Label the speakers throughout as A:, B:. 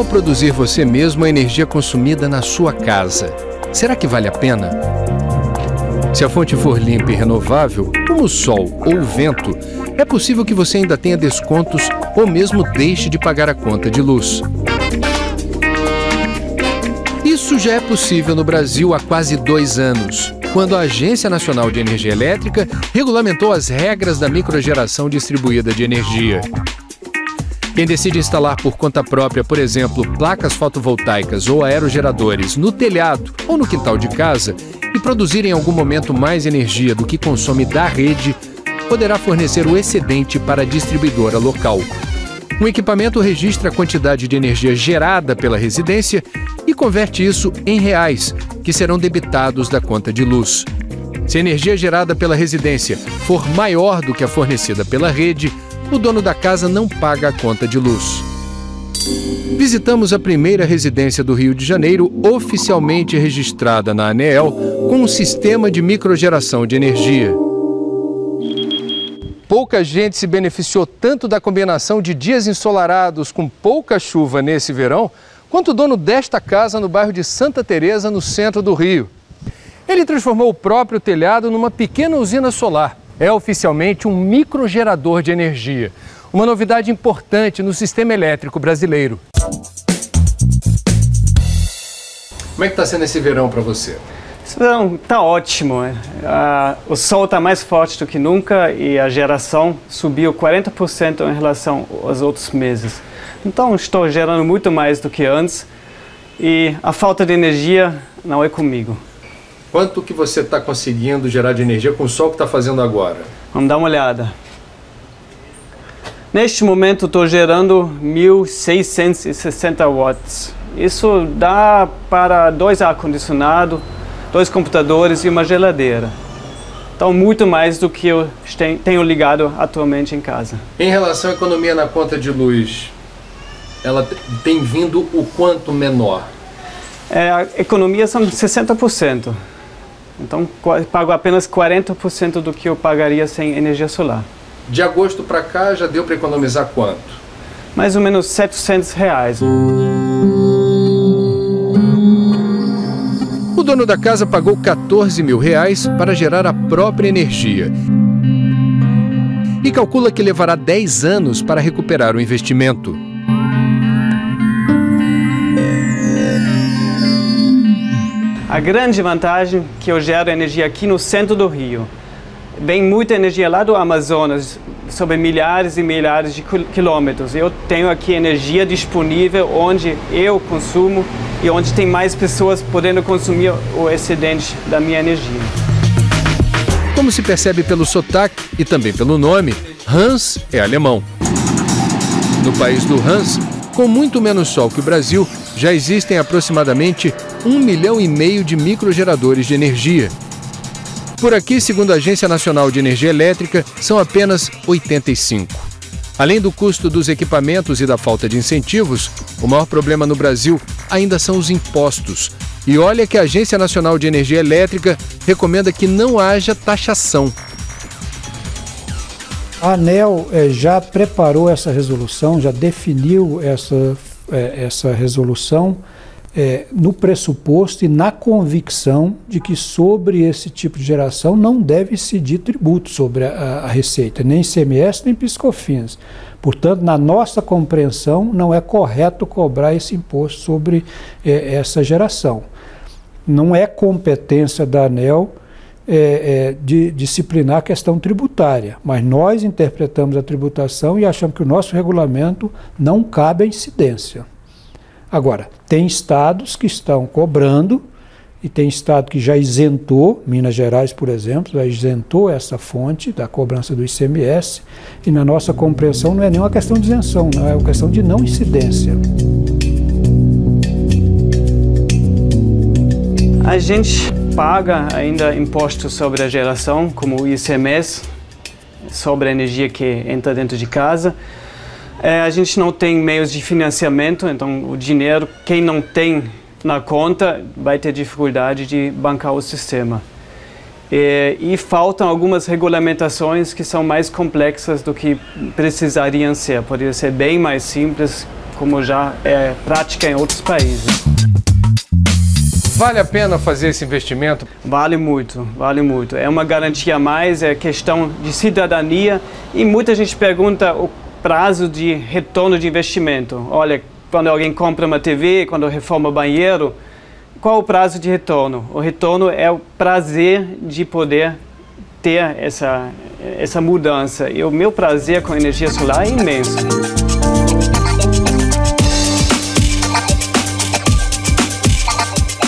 A: produzir você mesmo a energia consumida na sua casa. Será que vale a pena? Se a fonte for limpa e renovável, como o sol ou o vento, é possível que você ainda tenha descontos ou mesmo deixe de pagar a conta de luz. Isso já é possível no Brasil há quase 2 anos, quando a Agência Nacional de Energia Elétrica regulamentou as regras da microgeração distribuída de energia. Quem decide instalar por conta própria, por exemplo, placas fotovoltaicas ou aerogeradores no telhado ou no quintal de casa e produzir em algum momento mais energia do que consome da rede, poderá fornecer o excedente para a distribuidora local. O equipamento registra a quantidade de energia gerada pela residência e converte isso em reais, que serão debitados da conta de luz. Se a energia gerada pela residência for maior do que a fornecida pela rede, o dono da casa não paga a conta de luz. Visitamos a primeira residência do Rio de Janeiro oficialmente registrada na ANEEL com um sistema de microgeração de energia. Pouca gente se beneficiou tanto da combinação de dias ensolarados com pouca chuva nesse verão, quanto o dono desta casa no bairro de Santa Teresa, no centro do Rio. Ele transformou o próprio telhado numa pequena usina solar. É oficialmente um microgerador de energia, uma novidade importante no sistema elétrico brasileiro. Como é que está sendo esse verão para você?
B: Esse verão está ótimo. O sol está mais forte do que nunca e a geração subiu 40% em relação aos outros meses. Então estou gerando muito mais do que antes e a falta de energia não é comigo.
A: Quanto que você está conseguindo gerar de energia com o sol que está fazendo agora?
B: Vamos dar uma olhada. Neste momento estou gerando 1.660 watts. Isso dá para 2 ar-condicionados, 2 computadores e uma geladeira. Então muito mais do que eu tenho ligado atualmente em casa. Em
A: relação à economia na conta de luz, ela tem vindo o quanto menor?
B: A economia são 60%. Então pago apenas 40% do que eu pagaria sem energia solar.
A: De agosto para cá já deu para economizar quanto?
B: Mais ou menos R$700.
A: O dono da casa pagou R$14 mil para gerar a própria energia e calcula que levará 10 anos para recuperar o investimento.
B: A grande vantagem é que eu gero energia aqui no centro do Rio. Vem muita energia lá do Amazonas, sobre milhares e milhares de quilômetros. Eu tenho aqui energia disponível onde eu consumo e onde tem mais pessoas podendo consumir o excedente da minha energia.
A: Como se percebe pelo sotaque e também pelo nome, Hans é alemão. No país do Hans, com muito menos sol que o Brasil, já existem aproximadamente 1,5 milhão de microgeradores de energia. Por aqui, segundo a Agência Nacional de Energia Elétrica, são apenas 85. Além do custo dos equipamentos e da falta de incentivos, o maior problema no Brasil ainda são os impostos. E olha que a Agência Nacional de Energia Elétrica recomenda que não haja taxação.
C: A ANEEL já preparou essa resolução, já definiu essa resolução no pressuposto e na convicção de que sobre esse tipo de geração não deve incidir tributo sobre a receita, nem ICMS, nem PIS/COFINS. Portanto, na nossa compreensão, não é correto cobrar esse imposto sobre essa geração. Não é competência da ANEEL de disciplinar a questão tributária, mas nós interpretamos a tributação e achamos que o nosso regulamento não cabe a incidência. Agora, tem estados que estão cobrando e tem estado que já isentou, Minas Gerais, por exemplo, já isentou essa fonte da cobrança do ICMS e na nossa compreensão não é nem uma questão de isenção, não é uma questão de não incidência.
B: A gente paga ainda impostos sobre a geração, como o ICMS, sobre a energia que entra dentro de casa. A gente não tem meios de financiamento, então o dinheiro, quem não tem na conta, vai ter dificuldade de bancar o sistema. E faltam algumas regulamentações que são mais complexas do que precisariam ser. Poderia ser bem mais simples, como já é prática em outros países.
A: Vale a pena fazer esse investimento?
B: Vale muito, vale muito. É uma garantia a mais, é questão de cidadania e muita gente pergunta o prazo de retorno de investimento. Olha, quando alguém compra uma TV, quando reforma banheiro, qual o prazo de retorno? O retorno é o prazer de poder ter essa mudança. E o meu prazer com a energia solar é imenso.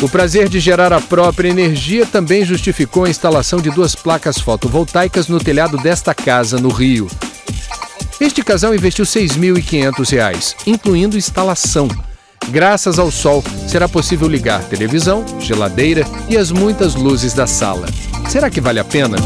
A: O prazer de gerar a própria energia também justificou a instalação de 2 placas fotovoltaicas no telhado desta casa, no Rio. Este casal investiu R$ 6.500, incluindo instalação. Graças ao sol, será possível ligar televisão, geladeira e as muitas luzes da sala. Será que vale a pena?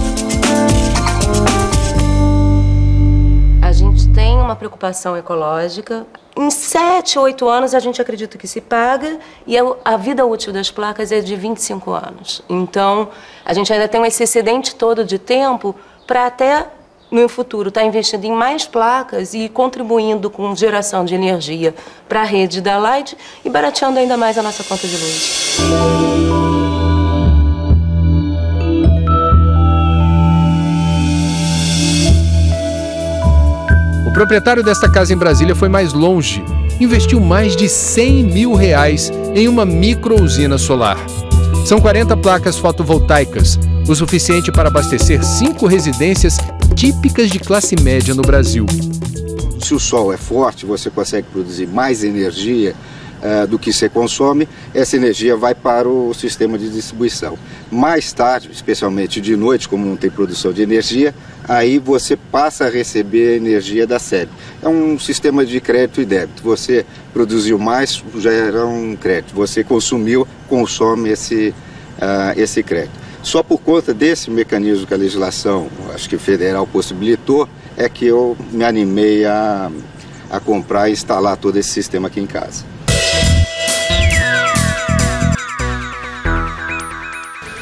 D: A gente tem uma preocupação ecológica. Em 7, 8 anos a gente acredita que se paga e a vida útil das placas é de 25 anos. Então, a gente ainda tem esse excedente todo de tempo para até no futuro estar investindo em mais placas e contribuindo com geração de energia para a rede da Light e barateando ainda mais a nossa conta de luz.
A: O proprietário desta casa em Brasília foi mais longe. Investiu mais de R$100 mil em uma micro-usina solar. São 40 placas fotovoltaicas, o suficiente para abastecer 5 residências típicas de classe média no Brasil.
E: Se o sol é forte, você consegue produzir mais energia do que você consome, essa energia vai para o sistema de distribuição. Mais tarde, especialmente de noite, como não tem produção de energia, aí você passa a receber energia da SEB. É um sistema de crédito e débito. Você produziu mais, gera um crédito. Você consumiu, consome esse crédito. Só por conta desse mecanismo que a legislação, acho que federal, possibilitou, é que eu me animei a comprar e instalar todo esse sistema aqui em casa.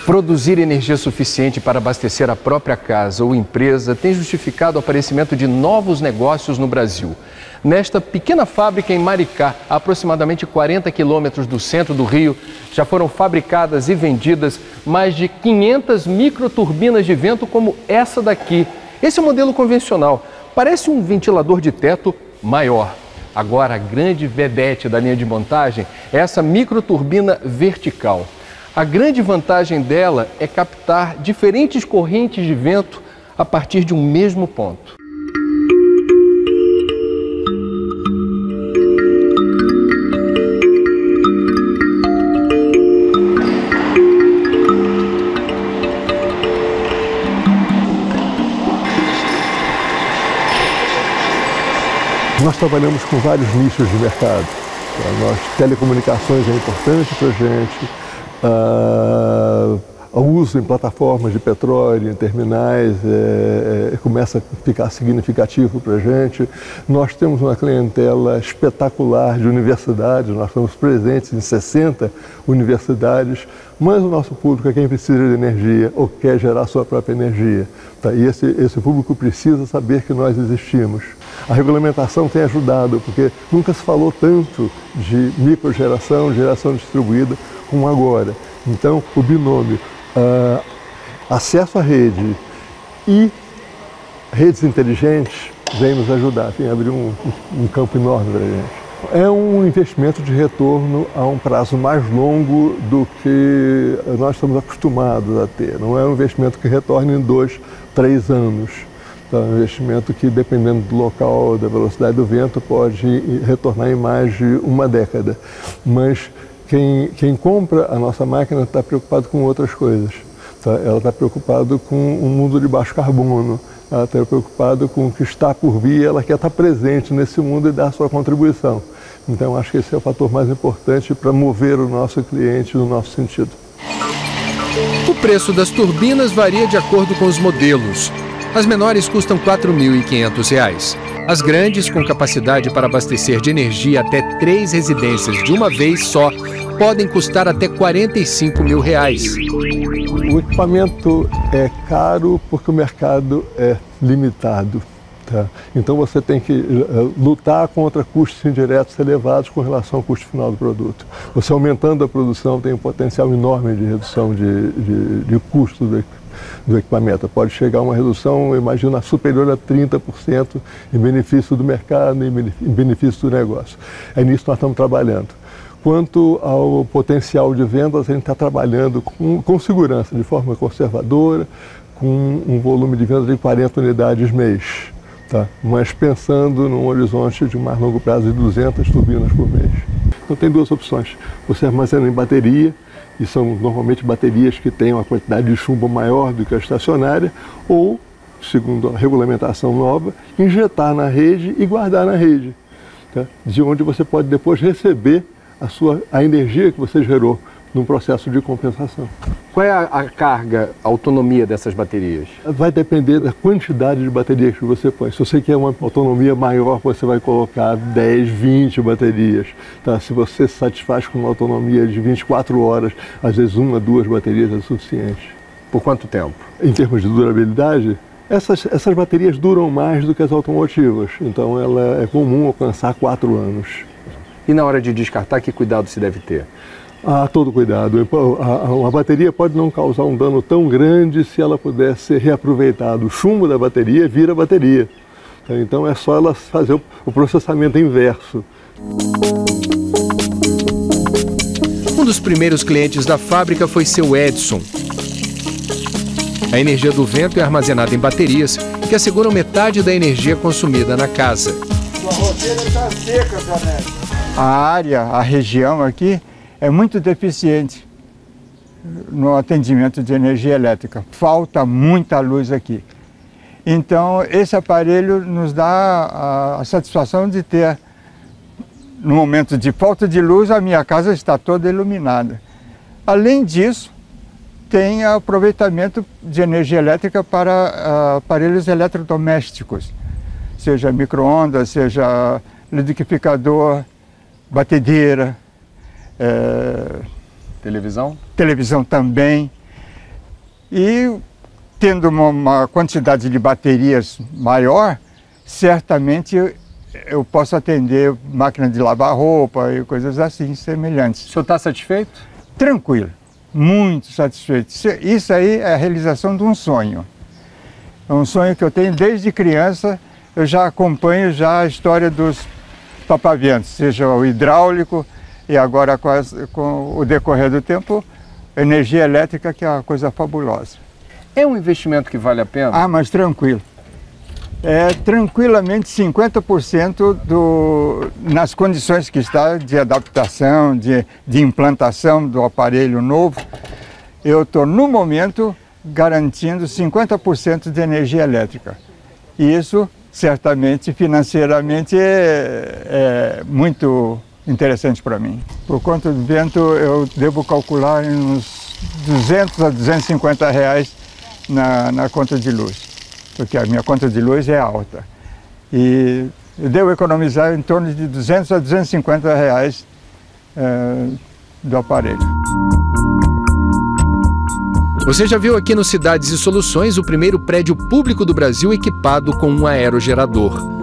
A: Produzir energia suficiente para abastecer a própria casa ou empresa tem justificado o aparecimento de novos negócios no Brasil. Nesta pequena fábrica em Maricá, a aproximadamente 40 quilômetros do centro do Rio, já foram fabricadas e vendidas mais de 500 microturbinas de vento como essa daqui. Esse é o modelo convencional, parece um ventilador de teto maior. Agora, a grande vedete da linha de montagem é essa microturbina vertical. A grande vantagem dela é captar diferentes correntes de vento a partir de um mesmo ponto.
F: Nós trabalhamos com vários nichos de mercado. Telecomunicações é importante para a gente. O uso em plataformas de petróleo, em terminais, começa a ficar significativo para a gente. Nós temos uma clientela espetacular de universidades, nós estamos presentes em 60 universidades, mas o nosso público é quem precisa de energia ou quer gerar sua própria energia. Tá? E esse público precisa saber que nós existimos. A regulamentação tem ajudado, porque nunca se falou tanto de microgeração, geração distribuída, como agora. Então, o binômio acesso à rede e redes inteligentes vem nos ajudar, vem abrir um campo enorme para a gente. É um investimento de retorno a um prazo mais longo do que nós estamos acostumados a ter. Não é um investimento que retorne em 2, 3 anos. Então, é um investimento que, dependendo do local, da velocidade do vento, pode retornar em mais de uma década. Mas quem compra a nossa máquina está preocupado com outras coisas. Tá? Ela está preocupada com um mundo de baixo carbono, ela está preocupada com o que está por vir, ela quer estar presente nesse mundo e dar a sua contribuição. Então, acho que esse é o fator mais importante para mover o nosso cliente no nosso sentido.
A: O preço das turbinas varia de acordo com os modelos. As menores custam R$ 4.500. As grandes, com capacidade para abastecer de energia até 3 residências de uma vez só, podem custar até R$ 45 mil.
F: O equipamento é caro porque o mercado é limitado. Tá? Então você tem que lutar contra custos indiretos elevados com relação ao custo final do produto. Você aumentando a produção tem um potencial enorme de redução de custo do equipamento. Pode chegar a uma redução, imagina, superior a 30% em benefício do mercado e em benefício do negócio. É nisso que nós estamos trabalhando. Quanto ao potencial de vendas, a gente está trabalhando com segurança, de forma conservadora, com um volume de vendas de 40 unidades mês. Tá? Mas pensando num horizonte de mais longo prazo de 200 turbinas por mês. Então tem duas opções. Você armazena em bateria, e são normalmente baterias que têm uma quantidade de chumbo maior do que a estacionária, ou, segundo a regulamentação nova, injetar na rede e guardar na rede, tá? De onde você pode depois receber a energia que você gerou num processo de compensação.
G: Qual é a carga, a autonomia dessas baterias?
F: Vai depender da quantidade de baterias que você põe. Se você quer uma autonomia maior, você vai colocar 10, 20 baterias. Tá? Se você se satisfaz com uma autonomia de 24 horas, às vezes 1 a 2 baterias é suficiente.
G: Por quanto tempo?
F: Em termos de durabilidade, essas baterias duram mais do que as automotivas. Então ela é comum alcançar 4 anos.
G: E na hora de descartar, que cuidado se deve ter?
F: Todo cuidado. A bateria pode não causar um dano tão grande se ela puder ser reaproveitada. O chumbo da bateria vira bateria. Então é só ela fazer o processamento inverso.
A: Um dos primeiros clientes da fábrica foi seu Edson. A energia do vento é armazenada em baterias que asseguram metade da energia consumida na casa.
H: Sua roteira está seca, Janete. A região aqui é muito deficiente no atendimento de energia elétrica. Falta muita luz aqui. Então, esse aparelho nos dá a satisfação de ter, no momento de falta de luz, a minha casa está toda iluminada. Além disso, tem aproveitamento de energia elétrica para aparelhos eletrodomésticos, seja micro-ondas, seja liquidificador, batedeira,
G: televisão?
H: Televisão também. E tendo uma quantidade de baterias maior, certamente eu posso atender máquina de lavar roupa e coisas assim semelhantes.
G: O senhor está satisfeito?
H: Tranquilo, muito satisfeito. Isso aí é a realização de um sonho. É um sonho que eu tenho desde criança. Eu já acompanho a história dos papaventos, seja o hidráulico e agora com o decorrer do tempo, energia elétrica, que é uma coisa fabulosa.
G: É um investimento que vale a pena?
H: Mas tranquilo. É tranquilamente 50% nas condições que está de adaptação, de implantação do aparelho novo. Eu estou, no momento, garantindo 50% de energia elétrica. E isso, certamente, financeiramente, é muito interessante para mim. Por conta do vento, eu devo calcular em uns 200 a 250 reais na conta de luz, porque a minha conta de luz é alta. E eu devo economizar em torno de 200 a 250 reais do aparelho.
A: Você já viu aqui no Cidades e Soluções o primeiro prédio público do Brasil equipado com um aerogerador.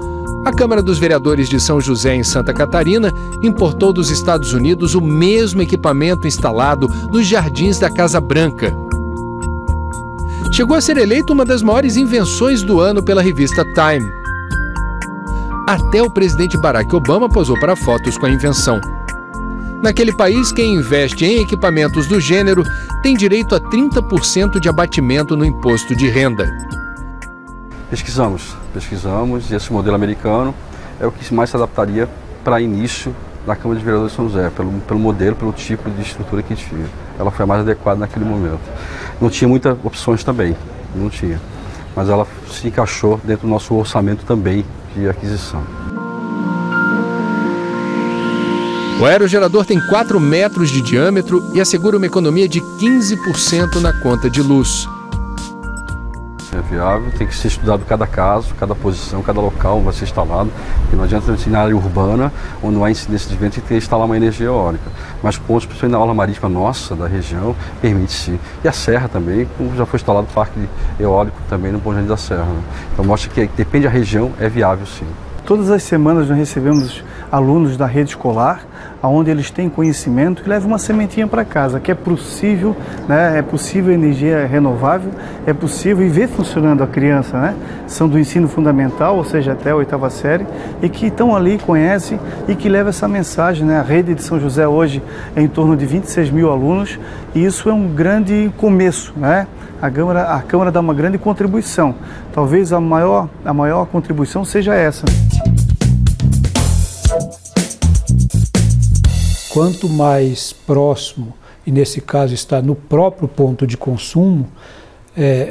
A: A Câmara dos Vereadores de São José, em Santa Catarina, importou dos Estados Unidos o mesmo equipamento instalado nos jardins da Casa Branca. Chegou a ser eleito uma das maiores invenções do ano pela revista Time. Até o presidente Barack Obama posou para fotos com a invenção. Naquele país, quem investe em equipamentos do gênero tem direito a 30% de abatimento no imposto de renda.
I: Pesquisamos e esse modelo americano é o que mais se adaptaria para início da Câmara de Vereadores de São José, pelo modelo, pelo tipo de estrutura que tinha. Ela foi a mais adequada naquele momento. Não tinha muitas opções também, não tinha, mas ela se encaixou dentro do nosso orçamento também de aquisição.
A: O aerogerador tem 4 metros de diâmetro e assegura uma economia de 15% na conta de luz.
I: É viável, tem que ser estudado cada caso, cada posição, cada local onde vai ser instalado. Porque não adianta ser na área urbana, onde não há incidência de vento, e ter que instalar uma energia eólica. Mas pontos, principalmente na orla marítima nossa, da região, permite-se. E a serra também, como já foi instalado parque eólico também no Bom Jardim da Serra. Né? Então mostra que depende da região, é viável sim.
J: Todas as semanas nós recebemos alunos da rede escolar, onde eles têm conhecimento e levam uma sementinha para casa, que é possível, né? É possível energia renovável, é possível e ver funcionando a criança, né? São do ensino fundamental, ou seja, até a 8ª série, e que estão ali, conhecem e que levam essa mensagem, né? A rede de São José hoje é em torno de 26 mil alunos e isso é um grande começo, né? A Câmara dá uma grande contribuição. Talvez a maior contribuição seja essa.
C: Quanto mais próximo, e nesse caso está no próprio ponto de consumo,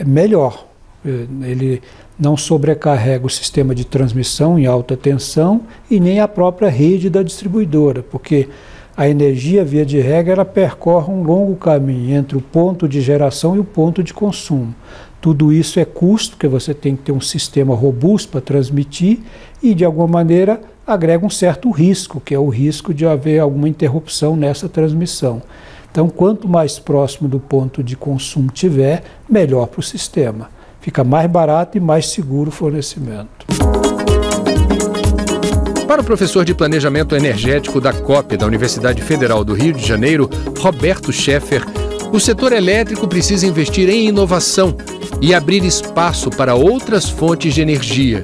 C: melhor. Ele não sobrecarrega o sistema de transmissão em alta tensão e nem a própria rede da distribuidora, porque a energia, via de regra, ela percorre um longo caminho entre o ponto de geração e o ponto de consumo. Tudo isso é custo, porque você tem que ter um sistema robusto para transmitir e, de alguma maneira, agrega um certo risco, que é o risco de haver alguma interrupção nessa transmissão. Então, quanto mais próximo do ponto de consumo tiver, melhor para o sistema. Fica mais barato e mais seguro o fornecimento.
A: Para o professor de Planejamento Energético da COP, da Universidade Federal do Rio de Janeiro, Roberto Scheffer, o setor elétrico precisa investir em inovação e abrir espaço para outras fontes de energia.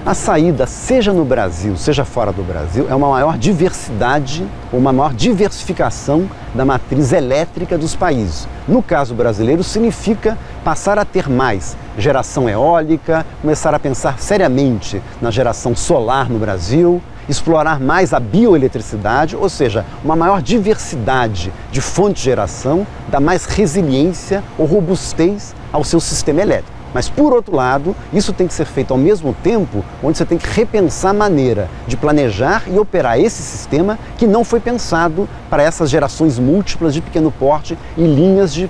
K: A saída, seja no Brasil, seja fora do Brasil, é uma maior diversidade, uma maior diversificação da matriz elétrica dos países. No caso brasileiro, significa passar a ter mais geração eólica, começar a pensar seriamente na geração solar no Brasil, explorar mais a bioeletricidade, ou seja, uma maior diversidade de fontes de geração, dá mais resiliência ou robustez ao seu sistema elétrico. Mas, por outro lado, isso tem que ser feito ao mesmo tempo onde você tem que repensar a maneira de planejar e operar esse sistema que não foi pensado para essas gerações múltiplas de pequeno porte e linhas de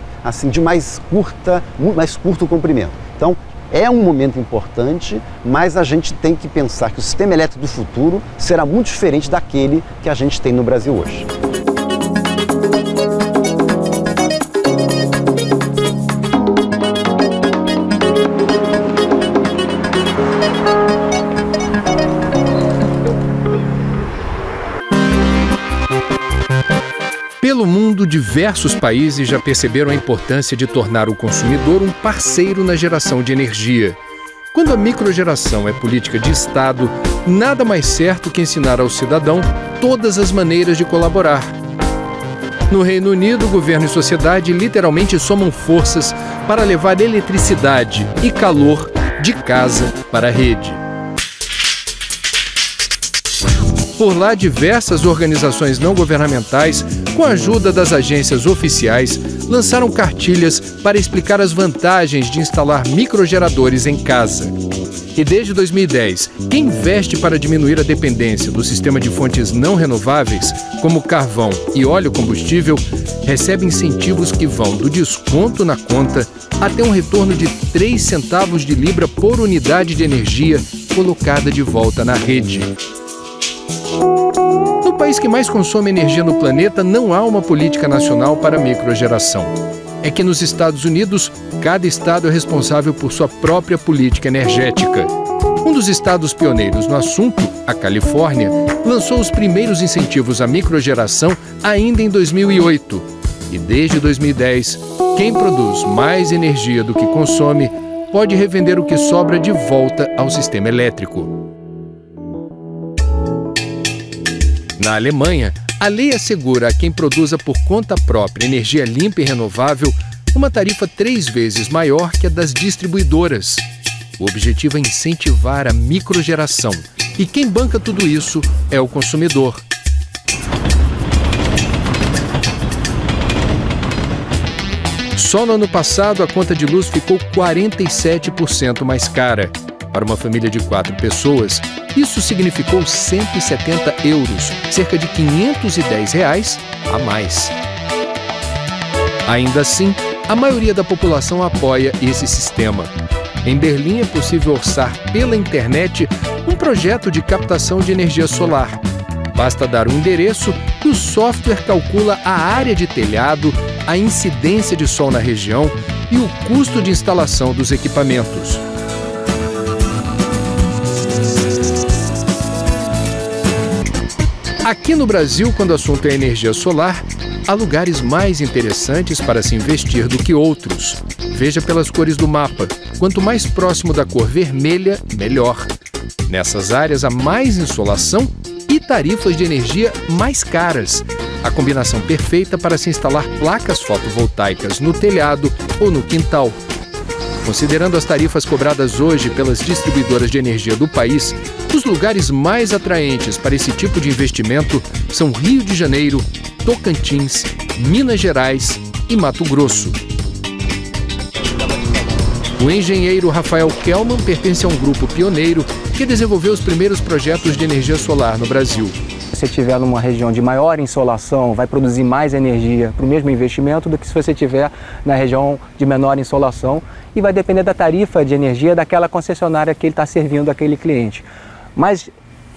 K: mais curto comprimento. Então, é um momento importante, mas a gente tem que pensar que o sistema elétrico do futuro será muito diferente daquele que a gente tem no Brasil hoje.
A: Pelo mundo, diversos países já perceberam a importância de tornar o consumidor um parceiro na geração de energia. Quando a microgeração é política de Estado, nada mais certo que ensinar ao cidadão todas as maneiras de colaborar. No Reino Unido, governo e sociedade literalmente somam forças para levar eletricidade e calor de casa para a rede. Por lá, diversas organizações não governamentais, com a ajuda das agências oficiais, lançaram cartilhas para explicar as vantagens de instalar microgeradores em casa. E desde 2010, quem investe para diminuir a dependência do sistema de fontes não renováveis, como carvão e óleo combustível, recebe incentivos que vão do desconto na conta até um retorno de 3 centavos de libra por unidade de energia colocada de volta na rede. No país que mais consome energia no planeta, não há uma política nacional para a microgeração. É que nos Estados Unidos, cada estado é responsável por sua própria política energética. Um dos estados pioneiros no assunto, a Califórnia, lançou os primeiros incentivos à microgeração ainda em 2008. E desde 2010, quem produz mais energia do que consome pode revender o que sobra de volta ao sistema elétrico. Na Alemanha, a lei assegura a quem produza por conta própria energia limpa e renovável uma tarifa 3 vezes maior que a das distribuidoras. O objetivo é incentivar a microgeração. E quem banca tudo isso é o consumidor. Só no ano passado, a conta de luz ficou 47% mais cara. Para uma família de 4 pessoas, isso significou 170 euros, cerca de R$ 510 a mais. Ainda assim, a maioria da população apoia esse sistema. Em Berlim é possível orçar pela internet um projeto de captação de energia solar. Basta dar um endereço e o software calcula a área de telhado, a incidência de sol na região e o custo de instalação dos equipamentos. Aqui no Brasil, quando o assunto é energia solar, há lugares mais interessantes para se investir do que outros. Veja pelas cores do mapa. Quanto mais próximo da cor vermelha, melhor. Nessas áreas há mais insolação e tarifas de energia mais caras. A combinação perfeita para se instalar placas fotovoltaicas no telhado ou no quintal. Considerando as tarifas cobradas hoje pelas distribuidoras de energia do país, os lugares mais atraentes para esse tipo de investimento são Rio de Janeiro, Tocantins, Minas Gerais e Mato Grosso. O engenheiro Rafael Kelman pertence a um grupo pioneiro que desenvolveu os primeiros projetos de energia solar no Brasil.
L: Se você estiver numa região de maior insolação, vai produzir mais energia para o mesmo investimento do que se você estiver na região de menor insolação, e vai depender da tarifa de energia daquela concessionária que ele está servindo aquele cliente. Mas,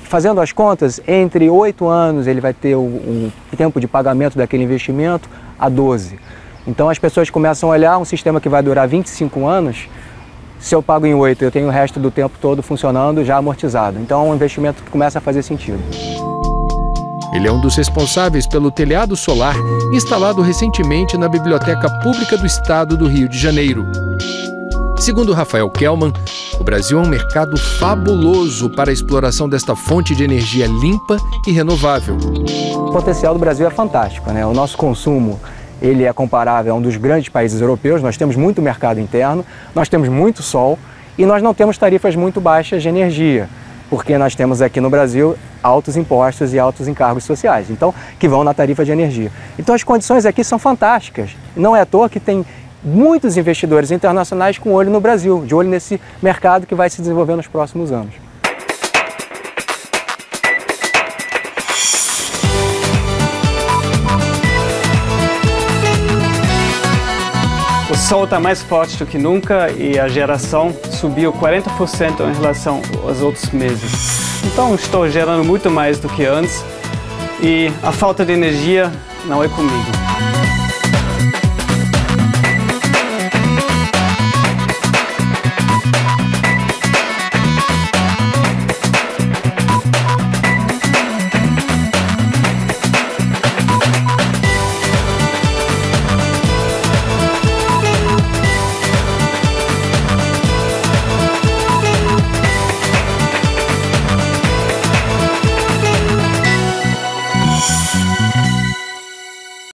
L: fazendo as contas, entre 8 anos ele vai ter o tempo de pagamento daquele investimento a 12. Então as pessoas começam a olhar um sistema que vai durar 25 anos, se eu pago em 8, eu tenho o resto do tempo todo funcionando já amortizado. Então é um investimento que começa a fazer sentido.
A: Ele é um dos responsáveis pelo telhado solar instalado recentemente na Biblioteca Pública do Estado do Rio de Janeiro. Segundo Rafael Kelman, o Brasil é um mercado fabuloso para a exploração desta fonte de energia limpa e renovável.
L: O potencial do Brasil é fantástico, né? O nosso consumo ele é comparável a um dos grandes países europeus. Nós temos muito mercado interno, nós temos muito sol e nós não temos tarifas muito baixas de energia, porque nós temos aqui no Brasil altos impostos e altos encargos sociais, então, que vão na tarifa de energia. Então as condições aqui são fantásticas. Não é à toa que tem muitos investidores internacionais com olho no Brasil, de olho nesse mercado que vai se desenvolver nos próximos anos.
B: O sol está mais forte do que nunca e a geração subiu 40% em relação aos outros meses. Então estou gerando muito mais do que antes e a falta de energia não é comigo.